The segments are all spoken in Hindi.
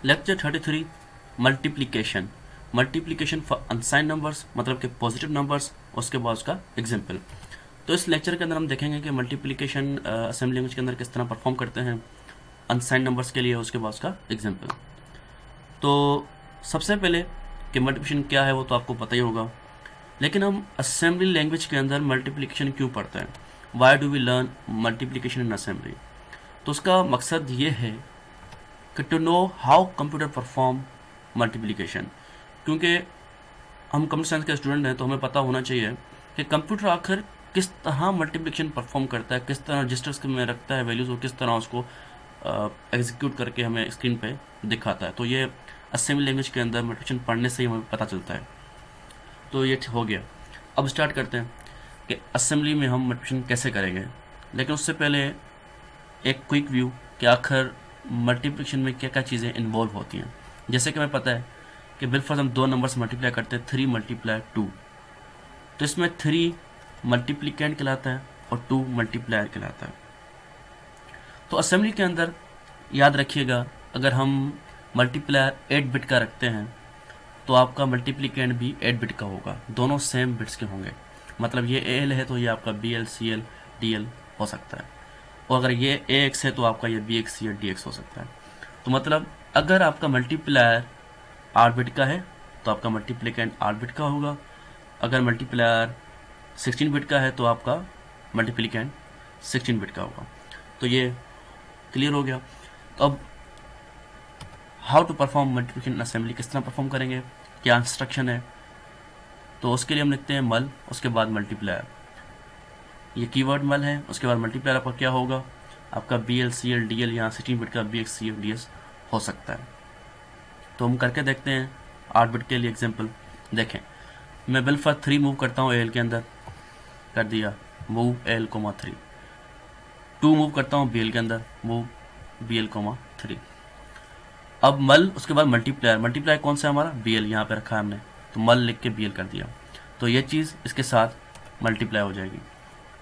Lecture 33 multiplication. Multiplication for अनसाइन numbers, मतलब कि पॉजिटिव नंबर्स, उसके बाद उसका एग्जाम्पल। तो इस लेक्चर के अंदर हम देखेंगे कि मल्टीप्लिकेशन असेंबली लैंग्वेज के अंदर किस तरह परफॉर्म करते हैं अनसाइन नंबर्स के लिए, उसके बाद उसका एग्जाम्पल। तो सबसे पहले कि मल्टीप्लिकेशन क्या है वो तो आपको पता ही होगा, लेकिन हम असेंबली लैंग्वेज के अंदर मल्टीप्लिकेशन क्यों पढ़ते हैं? Why do we learn multiplication in assembly? तो उसका मकसद ये है कि to know how computer perform multiplication. क्योंकि हम कंप्यूटर साइंस के स्टूडेंट हैं तो हमें पता होना चाहिए कि कंप्यूटर आखिर किस तरह मल्टीप्लिकेशन परफॉर्म करता है, किस तरह रजिस्टर्स में रखता है वैल्यूज़ और किस तरह उसको एग्जीक्यूट करके हमें स्क्रीन पे दिखाता है। तो ये असेंबली लैंग्वेज के अंदर मल्टीप्लिकेशन पढ़ने से ही हमें पता चलता है। तो ये हो गया। अब स्टार्ट करते हैं कि असेंबली में हम मल्टीप्लिकेशन कैसे करेंगे। लेकिन उससे पहले एक क्विक व्यू कि आखिर मल्टीप्लिकेशन में क्या क्या चीज़ें इन्वॉल्व होती हैं। जैसे कि हमें पता है कि बिलफर्ज हम दो नंबर्स मल्टीप्लाई करते हैं, 3 मल्टीप्लाई 2, तो इसमें 3 मल्टीप्लिकेंट कहलाता है और 2 मल्टीप्लायर कहलाता है। तो असेंबली के अंदर याद रखिएगा, अगर हम मल्टीप्लायर 8 बिट का रखते हैं तो आपका मल्टीप्लिकेंट भी 8 बिट का होगा, दोनों सेम बिट्स के होंगे। मतलब ये ए एल है तो ये आपका B L C L D L हो सकता है, और अगर ये ए एक्स है तो आपका ये बी एक्स या डी एक्स हो सकता है। तो मतलब अगर आपका मल्टीप्लायर 8 बिट का है तो आपका मल्टीप्लिकेंट 8 बिट का होगा, अगर मल्टीप्लायर 16 बिट का है तो आपका मल्टीप्लिकेंट 16 बिट का होगा। तो ये क्लियर हो गया। तो अब how to perform multiplication assembly, किस तरह परफॉर्म करेंगे, क्या इंस्ट्रक्शन है। तो उसके लिए हम लिखते हैं मल, उसके बाद मल्टीप्लायर, ये कीवर्ड मल है, उसके बाद मल्टीप्लायर आपका क्या होगा, आपका B L C L D L, यहाँ 16 बिट का B X C L D S हो सकता है। तो हम करके देखते हैं 8 बिट के लिए एग्जाम्पल। देखें, मैं बिल्फा 3 मूव करता हूँ एल के अंदर, कर दिया मूव एल कोमा 3, 2 मूव करता हूँ बी एल के अंदर, मूव बी एल कोमा 3। अब मल, उसके बाद मल्टीप्लायर, मल्टीप्लायर कौन सा है हमारा, बी एल यहाँ पे रखा है हमने, तो मल लिख के बी एल कर दिया, तो ये चीज़ इसके साथ मल्टीप्लाई हो जाएगी।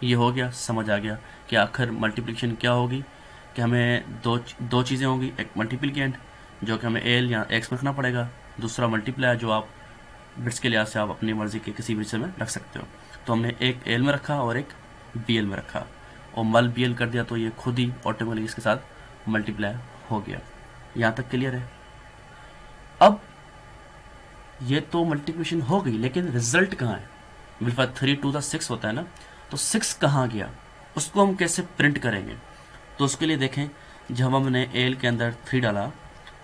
ये हो गया, समझ आ गया कि आखिर मल्टीप्लिकेशन क्या होगी, कि हमें दो चीज़ें होंगी, एक मल्टीप्लिकेंट जो कि हमें एल या एक्स में रखना पड़ेगा, दूसरा मल्टीप्लायर जो आप बिट्स के लिहाज से आप अपनी मर्ज़ी के किसी विषय में रख सकते हो। तो हमने एक एल में रखा और एक बी एल में रखा, और मल बी एल कर दिया, तो ये खुद ही ऑटोमेटिकली इसके साथ मल्टीप्लाई हो गया। यहाँ तक क्लियर है। अब ये तो मल्टीप्लिकेशन हो गई, लेकिन रिजल्ट कहाँ है? बिल्कुल 3 टू द 6 होता है ना, तो 6 कहाँ गया, उसको हम कैसे प्रिंट करेंगे? तो उसके लिए देखें, जब हमने एल के अंदर 3 डाला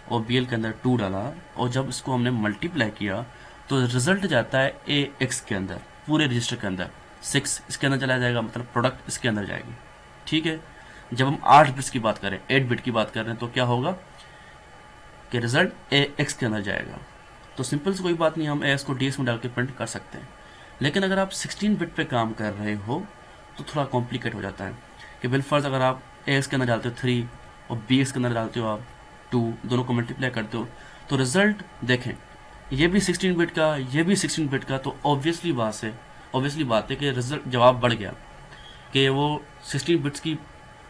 और बी एल के अंदर 2 डाला, और जब इसको हमने मल्टीप्लाई किया तो रिजल्ट जाता है ए एक्स के अंदर, पूरे रजिस्टर के अंदर 6 इसके अंदर चला जाएगा, मतलब प्रोडक्ट इसके अंदर जाएगी। ठीक है। जब हम 8 बिट्स की बात करें, 8 बिट की बात कर रहे हैं, तो क्या होगा कि रिजल्ट ए एक्स के अंदर जाएगा। तो सिंपल से कोई बात नहीं, हम ए एक्स को डी एक्स में डाल के प्रिंट कर सकते हैं। लेकिन अगर आप 16 बिट पे काम कर रहे हो तो थोड़ा कॉम्प्लिकेट हो जाता है कि बिलफर्ज अगर आप ए एक्स के अंदर डालते हो 3 और बी एक्स के अंदर डालते हो आप 2, दोनों को मल्टीप्लाई करते हो, तो रिजल्ट देखें, ये भी 16 बिट का, ये भी 16 बिट का, तो ऑब्वियसली बात है कि रिजल्ट जवाब बढ़ गया, कि वो 16 बिट्स की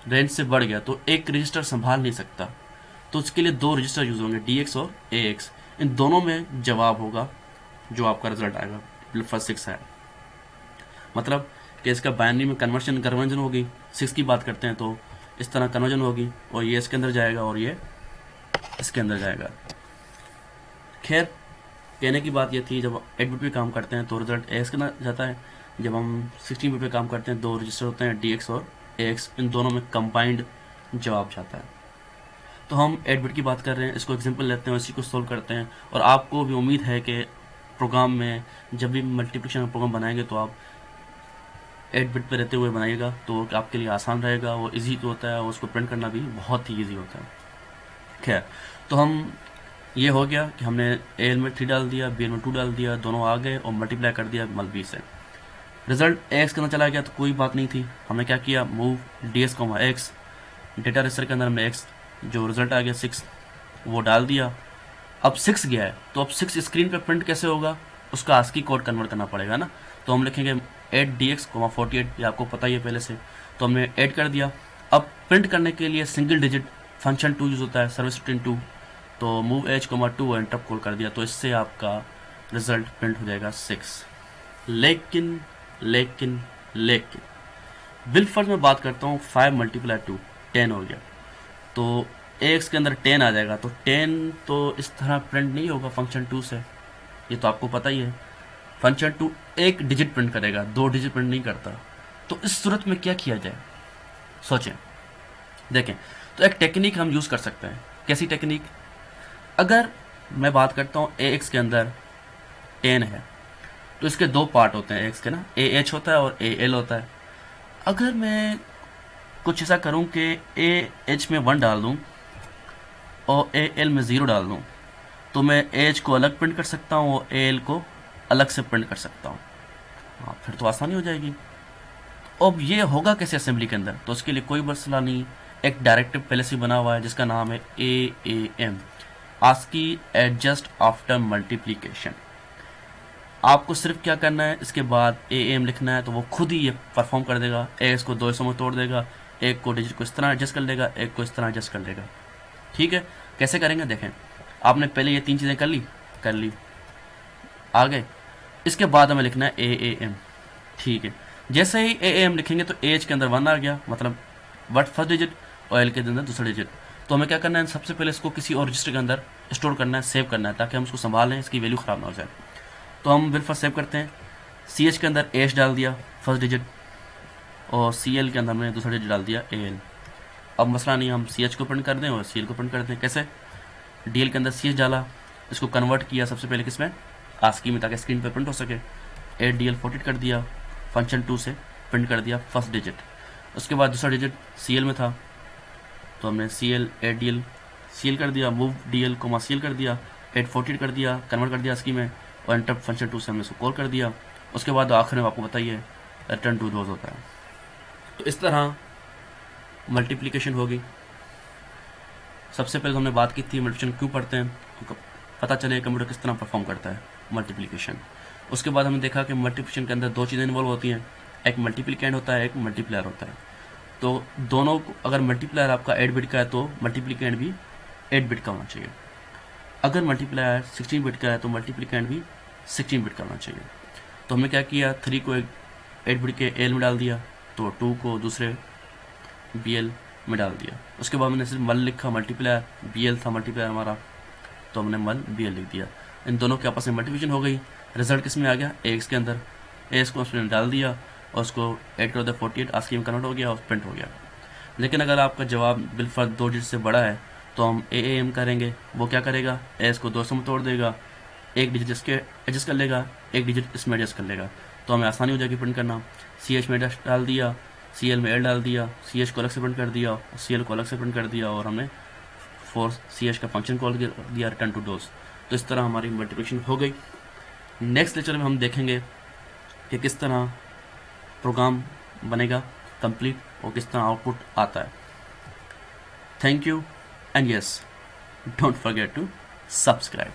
रेंज से बढ़ गया, तो एक रजिस्टर संभाल नहीं सकता। तो उसके लिए 2 रजिस्टर यूज़ होंगे, डी एक्स और ए एक्स, इन दोनों में जवाब होगा जो आपका रिजल्ट आएगा। फर्स्ट 6 है, मतलब कि इसका बाइनरी में कन्वर्जन होगी। 6 की बात करते हैं तो इस तरह कन्वर्जन होगी, और ये इसके अंदर जाएगा और ये इसके अंदर जाएगा। खैर, कहने की बात ये थी, जब 8 बिट पे काम करते हैं तो रिजल्ट ए एक्स के अंदर जाता है, जब हम 16 बिट पे काम करते हैं 2 रजिस्टर होते हैं, डी एक्स और ए एक्स, इन दोनों में कंबाइंड जवाब जाता है। तो हम 8 बिट की बात कर रहे हैं, इसको एग्जांपल लेते हैं, इसी को सोल्व करते हैं, और आपको भी उम्मीद है कि प्रोग्राम में जब भी मल्टीप्लिकेशन प्रोग्राम बनाएंगे तो आप 8 बिट पे रहते हुए बनाइएगा, तो आपके लिए आसान रहेगा, वो इजी तो होता है, और उसको प्रिंट करना भी बहुत ही ईजी होता है। खैर, तो हम ये हो गया कि हमने एल में 3 डाल दिया, बी एल में 2 डाल दिया, दोनों आ गए, और मल्टीप्लाई कर दिया मल बी से। रिजल्ट एक्स के अंदर चला गया तो कोई बात नहीं थी, हमने क्या किया, मूव डी एस को एक्स, डेटा रजिस्टर के अंदर हमने एक्स, जो रिजल्ट आ गया 6, वो डाल दिया। अब 6 गया है, तो अब 6 स्क्रीन पे प्रिंट कैसे होगा, उसका आस्की कोड कन्वर्ट करना पड़ेगा ना। तो हम लिखेंगे 8 डी एक्स 48, ये आपको पता ही है पहले से, तो हमने 8 कर दिया। अब प्रिंट करने के लिए सिंगल डिजिट फंक्शन 2 यूज़ होता है, सर्विस रूटीन 2, तो move AH comma 2 interrupt call कर दिया, तो इससे आपका रिजल्ट प्रिंट हो जाएगा 6। लेकिन लेकिन लेकिन विलफर्ड में बात करता हूँ, 5 मल्टीप्लाई 2 10 हो गया, तो एक्स के अंदर 10 आ जाएगा, तो 10 तो इस तरह प्रिंट नहीं होगा फंक्शन 2 से, ये तो आपको पता ही है। फंक्शन 2 एक डिजिट प्रिंट करेगा, 2 डिजिट प्रिंट नहीं करता। तो इस सूरत में क्या किया जाए, सोचें, देखें। तो एक टेक्निक हम यूज़ कर सकते हैं। कैसी टेक्निक? अगर मैं बात करता हूँ ए एक्स के अंदर 10 है, तो इसके दो पार्ट होते हैं एक्स के ना, ए एच होता है और ए एल होता है। अगर मैं कुछ ऐसा करूं कि ए एच में 1 डाल दूं और ए एल में 0 डाल दूं, तो मैं ए एच को अलग प्रिंट कर सकता हूं और ए एल को अलग से प्रिंट कर सकता हूं। हाँ, फिर तो आसानी हो जाएगी। अब ये होगा कैसे असेंबली के अंदर? तो उसके लिए कोई मसला नहीं, एक डायरेक्टिव पहले से बना हुआ है जिसका नाम है AAM, ASCII adjust after multiplication. आपको सिर्फ क्या करना है, इसके बाद AAM लिखना है, तो वो खुद ही ये परफॉर्म कर देगा। एक्स को 2 हिस्सों में तोड़ देगा, एक को डिजिट को इस तरह एडजस्ट कर लेगा, एक को इस तरह एडजस्ट कर लेगा। ठीक है, कैसे करेंगे देखें। आपने पहले ये 3 चीज़ें कर ली आ गए। इसके बाद हमें लिखना है AAM। ठीक है, जैसे ही AAM लिखेंगे तो एज के अंदर 1 आ गया, मतलब वट फर्स्ट डिजिट, और एल के अंदर दूसरा डिजिट। तो हमें क्या करना है, सबसे पहले इसको किसी और रजिस्टर के अंदर स्टोर करना है, सेव करना है, ताकि हम उसको संभालें, इसकी वैल्यू ख़राब ना हो जाए। तो हम बिल्कुल सेव करते हैं। CH के अंदर एच डाल दिया फर्स्ट डिजिट, और CL के अंदर हमने दूसरा डिजिट डाल दिया AL। अब मसला नहीं, हम CH को प्रिंट कर दें और CL को प्रिंट कर दें। कैसे? DL के अंदर CH डाला, इसको कन्वर्ट किया सबसे पहले किसमें, आस्की में, ताकि स्क्रीन पर प्रिंट हो सके। DL 40 कर दिया, फंक्शन 2 से प्रिंट कर दिया फर्स्ट डिजिट। उसके बाद दूसरा डिजिट CL में था, तो हमने CL DL CL कर दिया, मूव DL को CL कर दिया, 840 कर दिया, कन्वर्ट कर दिया आस्की में, और इंटरप्ट फंक्शन 2 से हमने इसको कॉल कर दिया। उसके बाद आखिर में आपको बताइए रिटर्न टू रोज होता है। तो इस तरह मल्टीप्लिकेशन होगी। सबसे पहले तो हमने बात की थी मल्टीप्लिकेशन क्यों पढ़ते हैं, तो पता चले कंप्यूटर किस तरह परफॉर्म करता है मल्टीप्लिकेशन। उसके बाद हमने देखा कि मल्टीप्लिकेशन के अंदर 2 चीज़ें इन्वॉल्व होती हैं, एक मल्टीप्लिकेंड होता है, एक मल्टीप्लायर होता है। तो दोनों, अगर मल्टीप्लायर आपका 8 बिट का है तो मल्टीप्लिकेंड भी 8 बिट का होना चाहिए। अगर मल्टीप्लायर 16 बिट का है तो मल्टीप्लिकेंड भी 16 बिट का होना चाहिए। तो हमने क्या किया, 3 को एक 8 बिट के एल में डाल दिया, तो 2 को दूसरे BL में डाल दिया। उसके बाद हमने सिर्फ मल लिखा, मल्टीप्लायर BL था मल्टीप्लायर हमारा, तो हमने मल BL लिख दिया। इन दोनों के आपस में मल्टीप्लिकेशन हो गई। रिजल्ट किस में आ गया, एक्स के अंदर। एक्स को उसने डाल दिया और उसको 8 कर दिया 48, आस्की में कन्वर्ट हो गया और प्रिंट हो गया। लेकिन अगर आपका जवाब बिलफर्द 2 डिजिट से बड़ा है तो हम AAM करेंगे। वो क्या करेगा, एस को 2 में तोड़ देगा, एक डिजिट इसके एडजस्ट कर लेगा, एक डिजिट इसमें एडजस्ट कर लेगा, तो हमें आसानी हो जाएगी प्रिंट करना। CH में डाल दिया, CL में L डाल दिया, CH को अलग से प्रिंट कर दिया, CL को अलग से प्रिंट कर दिया, और हमने CH का फंक्शन कॉल दिया रिटर्न टू डोज। तो इस तरह हमारी मल्टीप्लिकेशन हो गई। नेक्स्ट लेक्चर में हम देखेंगे कि किस तरह प्रोग्राम बनेगा कंप्लीट और किस तरह आउटपुट आता है। Thank you and yes, don't forget to subscribe.